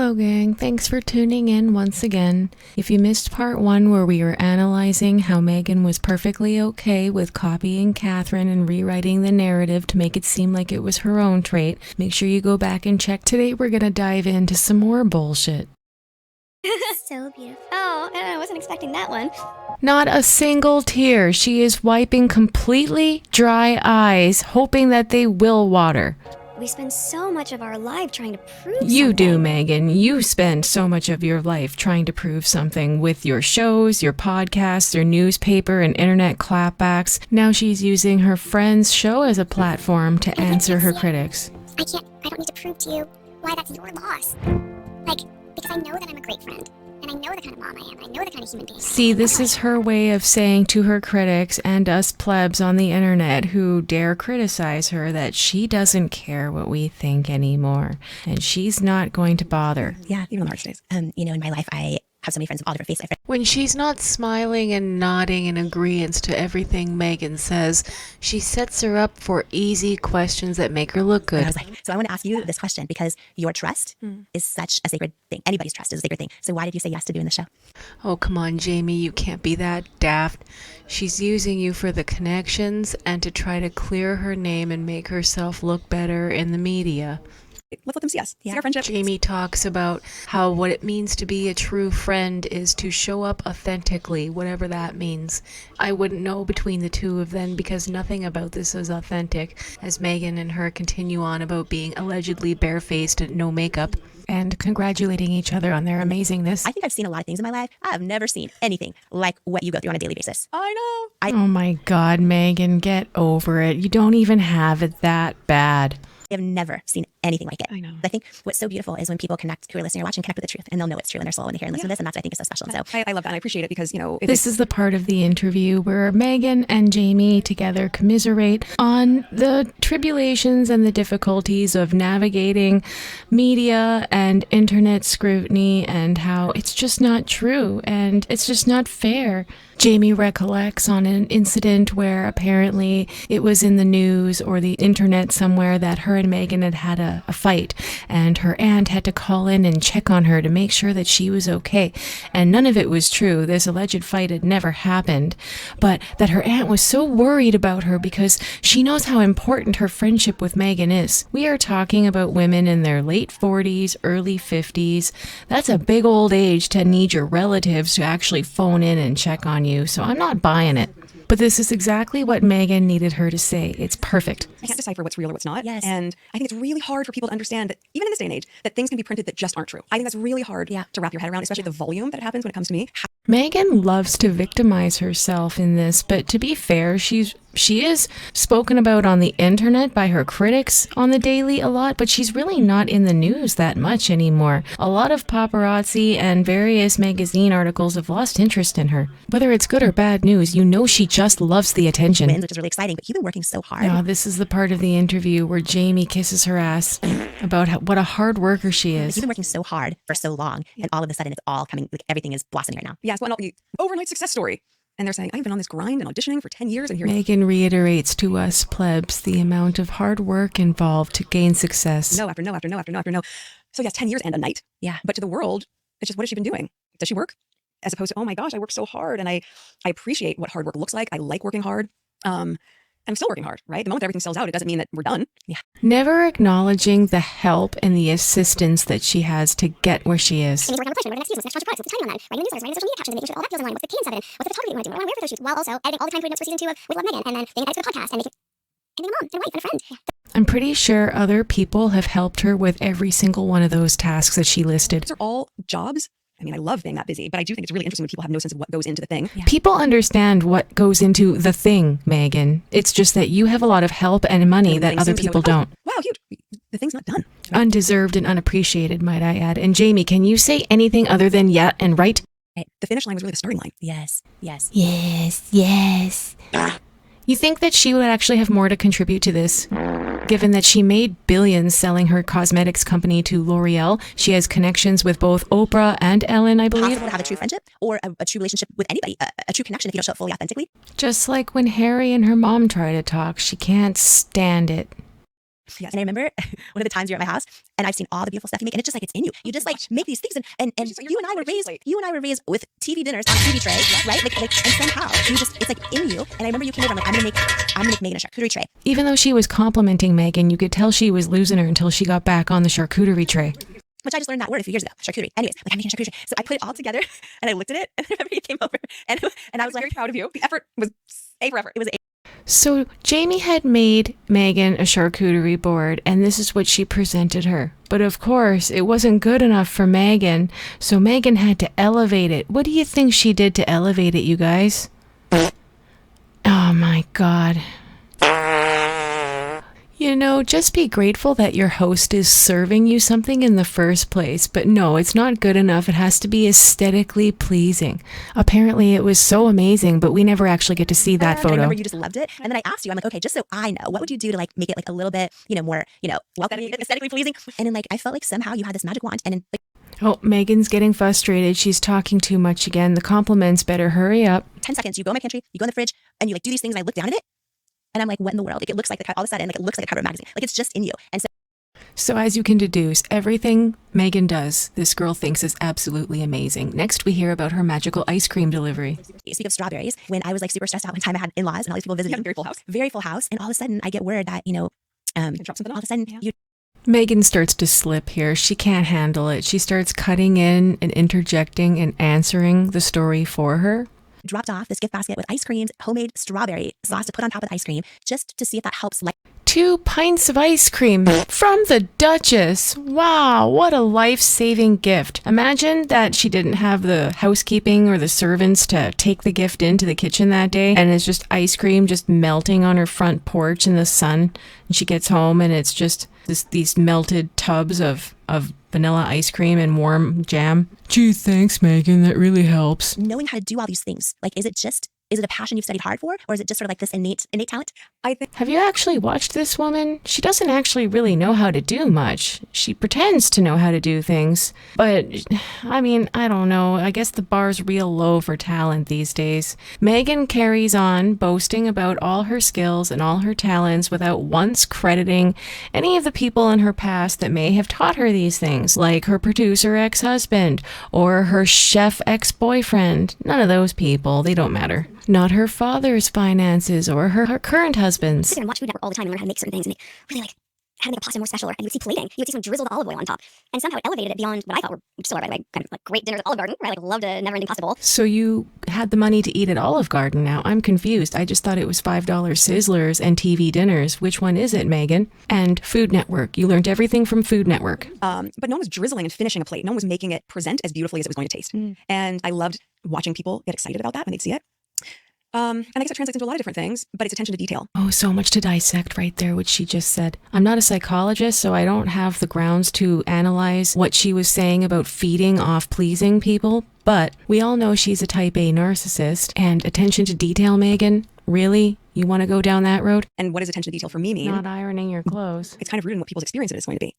Hello gang, thanks for tuning in once again. If you missed part 1 where we were analyzing how Meghan was perfectly okay with copying Catherine and rewriting the narrative to make it seem like it was her own trait, make sure you go back and check. Today we're gonna dive into some more bullshit. So beautiful. Oh, I wasn't expecting that one. Not a single tear. She is wiping completely dry eyes, hoping that they will water. We spend so much of our life trying to prove something. You do, Meghan. You spend so much of your life trying to prove something with your shows, your podcasts, your newspaper, and internet clapbacks. Now she's using her friend's show as a platform to answer her critics. I don't need to prove to you why that's your loss. Because I know that I'm a great friend. And I know the kind of mom I am. I know the kind of human being I am. See, this is her way of saying to her critics and us plebs on the internet who dare criticize her that she doesn't care what we think anymore. And she's not going to bother. Yeah, even on the hard days. In my life, I have so many friends of all different faiths. When she's not smiling and nodding in agreement to everything Meghan says, she sets her up for easy questions that make her look good. I was like, so I want to ask you this question because your trust is such a sacred thing. Anybody's trust is a sacred thing. So why did you say yes to doing the show? Oh, come on, Jamie, you can't be that daft. She's using you for the connections and to try to clear her name and make herself look better in the media. Let's let them see us. Yeah. See our friendship. Jamie talks about how what it means to be a true friend is to show up authentically, whatever that means. I wouldn't know between the two of them because nothing about this is authentic, as Meghan and her continue on about being allegedly barefaced and no makeup, and congratulating each other on their amazingness. I think I've seen a lot of things in my life. I have never seen anything like what you go through on a daily basis. I know. Oh my God, Meghan, get over it. You don't even have it that bad. I have never seen anything like it. I know. I think what's so beautiful is when people connect, who are listening or watching, connect with the truth, and they'll know it's true in their soul when they hear and listen to this, and that's what I think is so special. And so I love that, and I appreciate it because, if This is the part of the interview where Meghan and Jamie together commiserate on the tribulations and the difficulties of navigating media and internet scrutiny and how it's just not true and it's just not fair. Jamie recollects on an incident where apparently it was in the news or the internet somewhere that her and Meghan had a fight, and her aunt had to call in and check on her to make sure that she was okay. And none of it was true. This alleged fight had never happened, but that her aunt was so worried about her because she knows how important her friendship with Meghan is. We are talking about women in their late 40s, early 50s. That's a big old age to need your relatives to actually phone in and check on you, so I'm not buying it. But this is exactly what Meghan needed her to say. It's perfect. I can't decipher what's real or what's not. Yes. And I think it's really hard for people to understand that, even in this day and age, that things can be printed that just aren't true. I think that's really hard to wrap your head around, especially the volume that it happens when it comes to me. Meghan loves to victimize herself in this, but to be fair, she is spoken about on the internet by her critics on the daily a lot, but she's really not in the news that much anymore. A lot of paparazzi and various magazine articles have lost interest in her. Whether it's good or bad news, you know she just loves the attention. wins, which is really exciting, but you've been working so hard. Now, this is the part of the interview where Jamie kisses her ass about what a hard worker she You've is. been working so hard for so long, and all of a sudden it's all coming, like everything is blossoming right now. Yes, well, the overnight success story. And they're saying, I've been on this grind and auditioning for 10 years and here. Meghan reiterates to us plebs the amount of hard work involved to gain success. No after no after no after no after no. So yes, 10 years and a night. Yeah. But to the world, it's just, what has she been doing? Does she work? As opposed to, oh my gosh, I work so hard and I appreciate what hard work looks like. I like working hard. I'm still working hard, right? The moment everything sells out, it doesn't mean that we're done. Yeah. Never acknowledging the help and the assistance that she has to get where she is. It means working on the question, what are the next season, what's the next project, what's the timing on that, writing the newsletters, writing the social media captions, and making sure all that feels in line, what's the cadence of it, what's the photography you want to do, what do I wear for those shoots, while also editing all the time period notes for season 2 of With Love Meghan, and then being excited for the podcast, and being a mom, and a wife, and a friend. I'm pretty sure other people have helped her with every single one of those tasks that she listed. These are all jobs. I mean, I love being that busy, but I do think it's really interesting when people have no sense of what goes into the thing. Yeah. People understand what goes into the thing, Meghan. It's just that you have a lot of help and money that other people don't. Wow, huge. The thing's not done. Undeserved and unappreciated, might I add. And Jamie, can you say anything other than yeah and right? The finish line was really the starting line. Yes. Yes. Yes, yes. You think that she would actually have more to contribute to this? Given that she made billions selling her cosmetics company to L'Oreal, she has connections with both Oprah and Ellen, I believe. Possible to have a true friendship or a true relationship with anybody, a true connection if you don't show up fully authentically. Just like when Harry and her mom try to talk, she can't stand it. Yes. And I remember one of the times you're at my house and I've seen all the beautiful stuff you make and it's just like, it's in you. You just like make these things and She's like, you and I were raised with TV dinners on a TV tray, right? Like, and somehow you just, it's like in you. And I remember you came over, I'm like, I'm gonna make Meghan a charcuterie tray. Even though she was complimenting Meghan, you could tell she was losing her until she got back on the charcuterie tray. Which I just learned that word a few years ago, charcuterie. Anyways, like I'm making a charcuterie tray. So I put it all together and I looked at it and I remember you came over and I was like, very proud of you. The effort was A for effort. It was So Jamie had made Meghan a charcuterie board, and this is what she presented her. But of course, it wasn't good enough for Meghan, so Meghan had to elevate it. What do you think she did to elevate it, you guys? Oh my God. You know, just be grateful that your host is serving you something in the first place. But no, it's not good enough. It has to be aesthetically pleasing. Apparently, it was so amazing, but we never actually get to see that I photo. remember you just loved it. And then I asked you, I'm like, okay, just so I know, what would you do to like make it like a little bit, more, aesthetically pleasing? And then like, I felt like somehow you had this magic wand and then like, Oh, Megan's getting frustrated. She's talking too much again. The compliments better hurry up. 10 seconds, you go in my pantry, you go in the fridge and you like do these things and I look down at it. And I'm like, what in the world? Like, it looks like all of a sudden, like it looks like a cover of a magazine. Like it's just in you. And So as you can deduce, everything Meghan does, this girl thinks is absolutely amazing. Next, we hear about her magical ice cream delivery. Speak of strawberries, when I was like super stressed out one time, I had in-laws and all these people visiting. You had a very full house. Very full house. And all of a sudden I get word that, Drop something all off. of a sudden you Megan starts to slip here. She can't handle it. She starts cutting in and interjecting and answering the story for her. dropped off this gift basket with ice creams, homemade strawberry sauce to put on top of the ice cream, just to see if that helps. 2 pints of ice cream from the Duchess. Wow, what a life-saving gift. Imagine that she didn't have the housekeeping or the servants to take the gift into the kitchen that day, and it's just ice cream just melting on her front porch in the sun. And she gets home and it's just these melted tubs of vanilla ice cream and warm jam. Gee, thanks, Meghan. That really helps. Knowing how to do all these things, like, is it a passion you've studied hard for, or is it just sort of like this innate talent? I think. Have you actually watched this woman? She doesn't actually really know how to do much. She pretends to know how to do things. But, I mean, I don't know. I guess the bar's real low for talent these days. Meghan carries on boasting about all her skills and all her talents without once crediting any of the people in her past that may have taught her these things, like her producer ex-husband or her chef ex-boyfriend. None of those people. They don't matter. Not her father's finances or her current husband's. Sit and watch Food Network all the time and learn how to make certain things and really like how to make a pasta more special. And you would see plating. You would see some drizzled olive oil on top. And somehow it elevated it beyond what I thought were, which still are, by the way, kind of like great dinners at Olive Garden, right? Like love to never-ending pasta bowl. So you had the money to eat at Olive Garden now. I'm confused. I just thought it was $5 Sizzlers and TV dinners. Which one is it, Meghan? And Food Network. You learned everything from Food Network. But no one was drizzling and finishing a plate. No one was making it present as beautifully as it was going to taste. And I loved watching people get excited about that when they'd see it. And I guess it translates into a lot of different things, but it's attention to detail. Oh, so much to dissect right there, what she just said. I'm not a psychologist, so I don't have the grounds to analyze what she was saying about feeding off pleasing people, but we all know she's a type A narcissist, and attention to detail, Meghan, really? You want to go down that road? And what does attention to detail for me mean? Not ironing your clothes. It's kind of rooted in what people's experience it is going to be.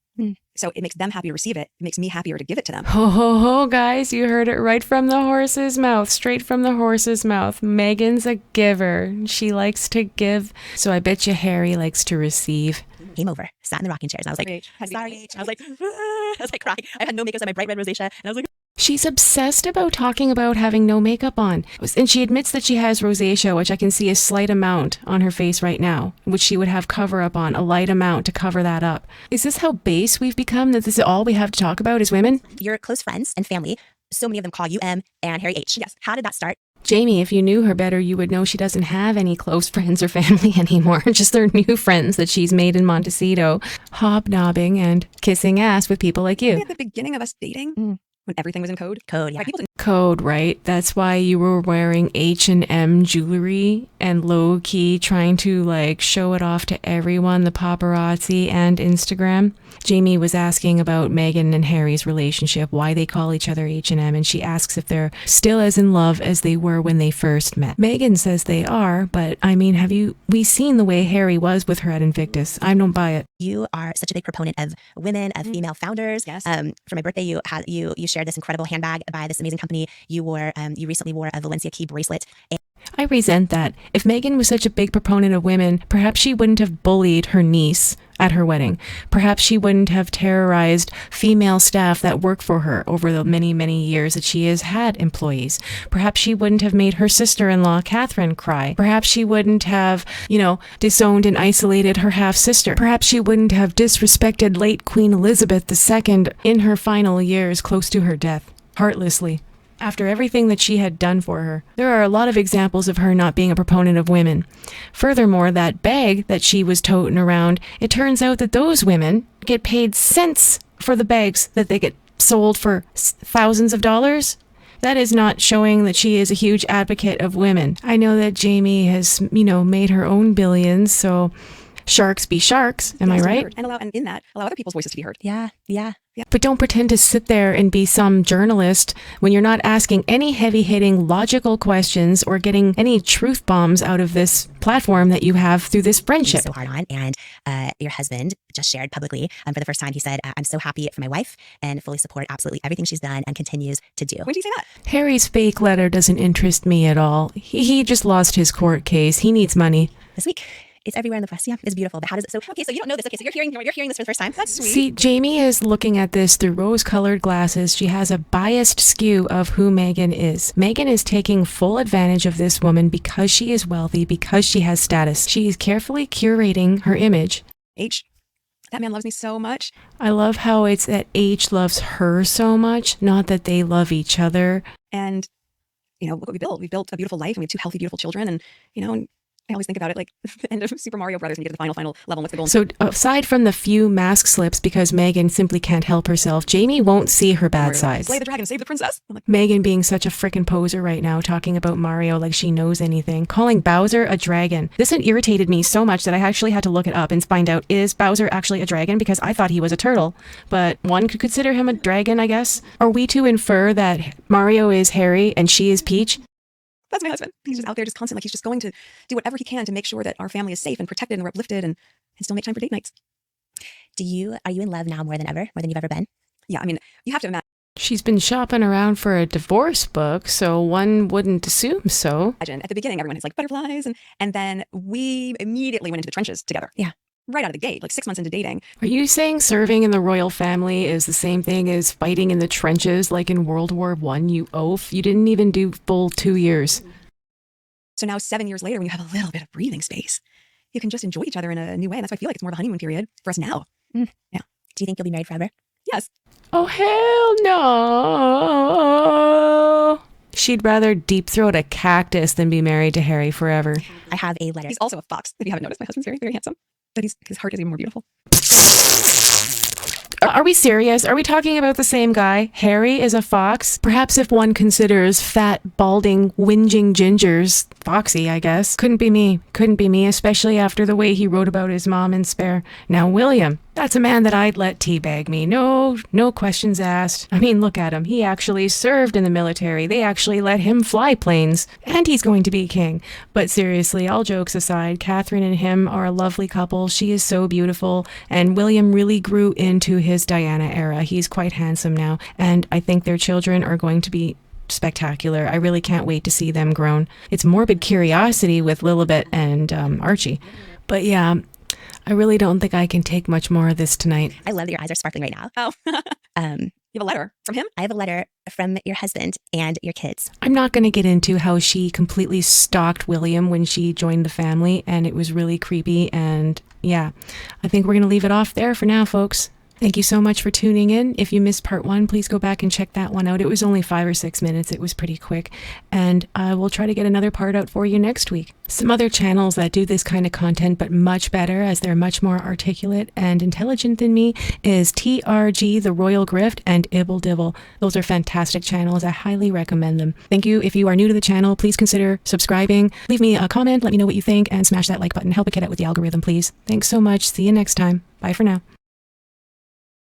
So it makes them happy to receive it. It makes me happier to give it to them. Ho, ho, ho, guys, you heard it right from the horse's mouth, straight from the horse's mouth. Meghan's a giver. She likes to give, so I bet you Harry likes to receive. Came over, sat in the rocking chairs, and I was like, sorry, H. I was like crying. I had no makeup on my bright red rosacea, and I was like, She's obsessed about talking about having no makeup on. And she admits that she has rosacea, which I can see a slight amount on her face right now, which she would have cover up on, a light amount to cover that up. Is this how base we've become, that this is all we have to talk about as women? your close friends and family, so many of them call you M and Harry H. Yes. How did that start? Jamie, if you knew her better, you would know she doesn't have any close friends or family anymore. Just their new friends that she's made in Montecito, hobnobbing and kissing ass with people like you. At the beginning of us dating, when everything was in code. Code, yeah. Like, people didn't Code, right? That's why you were wearing H&M jewelry and low-key trying to like show it off to everyone, the paparazzi and Instagram. Jamie was asking about Meghan and Harry's relationship, why they call each other H&M, and she asks if they're still as in love as they were when they first met. Meghan says they are, but I mean, we seen the way Harry was with her at Invictus. I don't buy it. You are such a big proponent of women, of female founders. Yes. For my birthday, you shared this incredible handbag by this amazing company. You recently wore a Valencia key bracelet. I resent that. If Meghan was such a big proponent of women, perhaps she wouldn't have bullied her niece at her wedding. Perhaps she wouldn't have terrorized female staff that work for her over the many, many years that she has had employees. Perhaps she wouldn't have made her sister-in-law, Catherine, cry. Perhaps she wouldn't have, disowned and isolated her half-sister. Perhaps she wouldn't have disrespected late Queen Elizabeth II in her final years close to her death, heartlessly. After everything that she had done for her. There are a lot of examples of her not being a proponent of women. Furthermore, that bag that she was toting around, it turns out that those women get paid cents for the bags that they get sold for thousands of dollars. That is not showing that she is a huge advocate of women. I know that Jamie has, made her own billions, so sharks be sharks. Am I right? And in that, allow other people's voices to be heard. Yeah. But don't pretend to sit there and be some journalist when you're not asking any heavy-hitting logical questions or getting any truth bombs out of this platform that you have through this friendship. So hard on. And your husband just shared publicly for the first time. He said, I'm so happy for my wife and fully support absolutely everything she's done and continues to do. When did you say that? Harry's fake letter doesn't interest me at all. He just lost his court case. He needs money. This week. It's everywhere in the press. Yeah, it's beautiful. But how does it? So okay, so you don't know this. Okay, so you're hearing this for the first time. That's sweet. See, Jamie is looking at this through rose-colored glasses. She has a biased skew of who Meghan is. Meghan is taking full advantage of this woman because she is wealthy, because she has status. She is carefully curating her image. That man loves me so much. I love how it's that H loves her so much, not that they love each other. And look what we built. We built a beautiful life, and we have 2 healthy, beautiful children. And and I always think about it like the end of Super Mario Brothers when you get to the final level. What's the goal? So aside from the few mask slips, because Meghan simply can't help herself, Jamie won't see her bad sides. Slay the dragon, save the princess. Meghan being such a frickin' poser right now, talking about Mario like she knows anything, calling Bowser a dragon. This irritated me so much that I actually had to look it up and find out, is Bowser actually a dragon? Because I thought he was a turtle, but one could consider him a dragon, I guess. Are we to infer that Mario is Harry and she is Peach? That's my husband. He's just out there just constant. Like he's just going to do whatever he can to make sure that our family is safe and protected and we're uplifted and still make time for date nights. Are you in love now more than ever? More than you've ever been? Yeah, I mean, you have to imagine. She's been shopping around for a divorce book, so one wouldn't assume so. At the beginning, everyone is like butterflies. And then we immediately went into the trenches together. Yeah. Right out of the gate, like 6 months into dating. Are you saying serving in the royal family is the same thing as fighting in the trenches like in World War I, you oaf? You didn't even do full 2 years. So now 7 years later, when you have a little bit of breathing space, you can just enjoy each other in a new way. And that's why I feel like it's more of a honeymoon period for us now. Yeah. Do you think you'll be married forever? Yes. Oh, hell no. She'd rather deep throat a cactus than be married to Harry forever. I have a letter. He's also a fox. If you haven't noticed, my husband's very, very handsome. But his heart is even more beautiful. Are we serious? Are we talking about the same guy? Harry is a fox? Perhaps if one considers fat, balding, whinging gingers foxy, I guess. Couldn't be me, especially after the way he wrote about his mom in Spare. Now, William, that's a man that I'd let teabag me. No questions asked. I mean, look at him. He actually served in the military. They actually let him fly planes. And he's going to be king. But seriously, all jokes aside, Catherine and him are a lovely couple. She is so beautiful. And William really grew into his Diana era. He's quite handsome now. And I think their children are going to be spectacular. I really can't wait to see them grown. It's morbid curiosity with Lilibet and Archie. But yeah, I really don't think I can take much more of this tonight. I love that your eyes are sparkling right now. Oh. You have a letter from him? I have a letter from your husband and your kids. I'm not going to get into how she completely stalked William when she joined the family, and it was really creepy. And yeah, I think we're going to leave it off there for now, folks. Thank you so much for tuning in. If you missed part 1, please go back and check that one out. It was only 5 or 6 minutes. It was pretty quick. And I will try to get another part out for you next week. Some other channels that do this kind of content, but much better as they're much more articulate and intelligent than me, is TRG, The Royal Grift, and Ibble Dibble. Those are fantastic channels. I highly recommend them. Thank you. If you are new to the channel, please consider subscribing. Leave me a comment. Let me know what you think and smash that like button. Help a kid out with the algorithm, please. Thanks so much. See you next time. Bye for now.